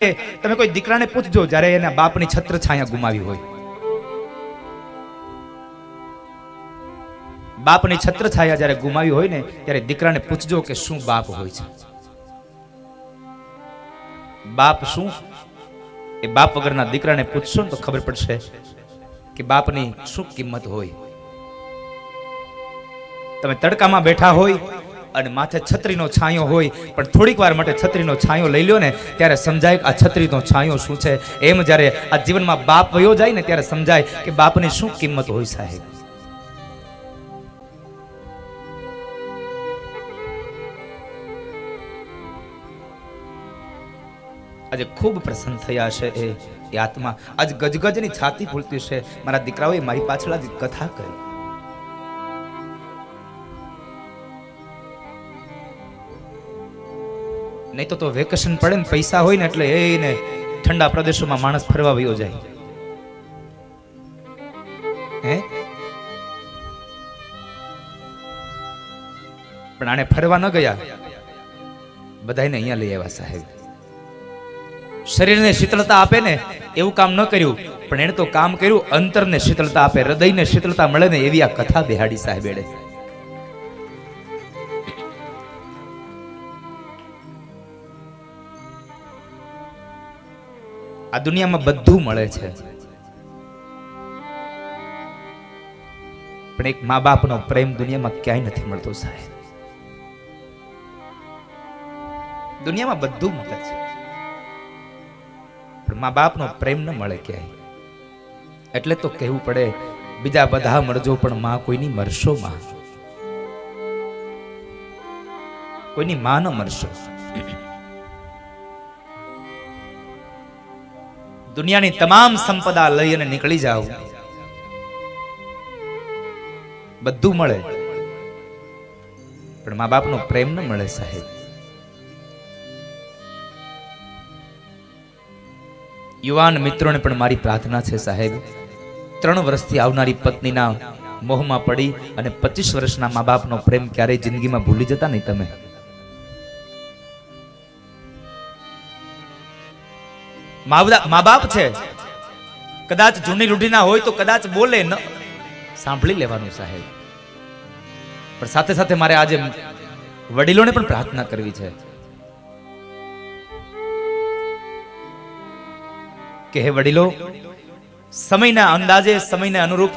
તમે કોઈ દીકરાને પૂછજો જ્યારે એના બાપની છત્ર છાયા ગુમાવી હોય, બાપની છત્ર છાયા જ્યારે ગુમાવી હોય ને ત્યારે દીકરાને પૂછજો કે શું બાપ હોય છે, બાપ શું. એ બાપ વગરના દીકરાને પૂછશો ને તો ખબર પડશે કે બાપની શું કિંમત હોય. તમે તડકામાં બેઠા હોય અને માથે છત્રીનો છાંયો હોય, પણ થોડીક વાર માટે છત્રીનો છાંયો લઈ લ્યો ને ત્યારે સમજાય આ છત્રીનો છાંયો શું છે. એમ જ્યારે આ જીવનમાં બાપ વયો જાય ને ત્યારે સમજાય કે બાપની શું કિંમત હોય સાહેબ. આજે ખૂબ પ્રસન્ન થયા છે એ આત્મા. આજ ગજગજની છાતી ફૂલતી છે. મારા દીકરાઓએ મારી પાછળ આજ કથા કરી. નહીં તો વેકેશન પડે ને પૈસા હોય ને એટલે એને ઠંડા પ્રદેશોમાં માણસ ફરવા વયો જાય. હે પણ આને ફરવા ન ગયા, બધાને અહીંયા લઈ આવ્યા સાહેબ. શરીરને શીતળતા આપે ને એવું કામ ન કર્યું, પણ એને તો કામ કર્યું અંતરને શીતળતા આપે, હૃદયને શીતળતા મળે ને એવી આ કથા બેહાડી સાહેબ એડે. આ દુનિયામાં બધું મળે છે, પણ એક મા બાપનો પ્રેમ દુનિયામાં ક્યાંય નથી મળતો સાહેબ. દુનિયામાં બધું મળે છે, પણ મા બાપનો પ્રેમ ન મળે ક્યાંય. એટલે તો કહેવું પડે બીજા બધા મળજો પણ માં કોઈની મરશો. માં કોઈની માં ન મરશો. દુનિયાની તમામ સંપદા લઈ અને નીકળી જાઓ, બધું મળે પણ મા બાપનો પ્રેમ ન મળે સાહેબ. યુવાન મિત્રોને પણ મારી પ્રાર્થના છે સાહેબ, 3 વર્ષથી આવનારી પત્નીના મોહમાં પડી અને 25 વર્ષના મા બાપનો પ્રેમ ક્યારેય જિંદગીમાં ભૂલી જતા નહીં તમે. મા બાપ છે, કદાચ જૂની રૂઢીના હોય તો કદાચ બોલે ન, સાંભળી લેવાનું સાહેબ. પણ સાથે સાથે મારે આજે વડીલોને પણ પ્રાર્થના કરવી છે કે હે વડીલો, સમયના અંદાજે સમયને અનુરૂપ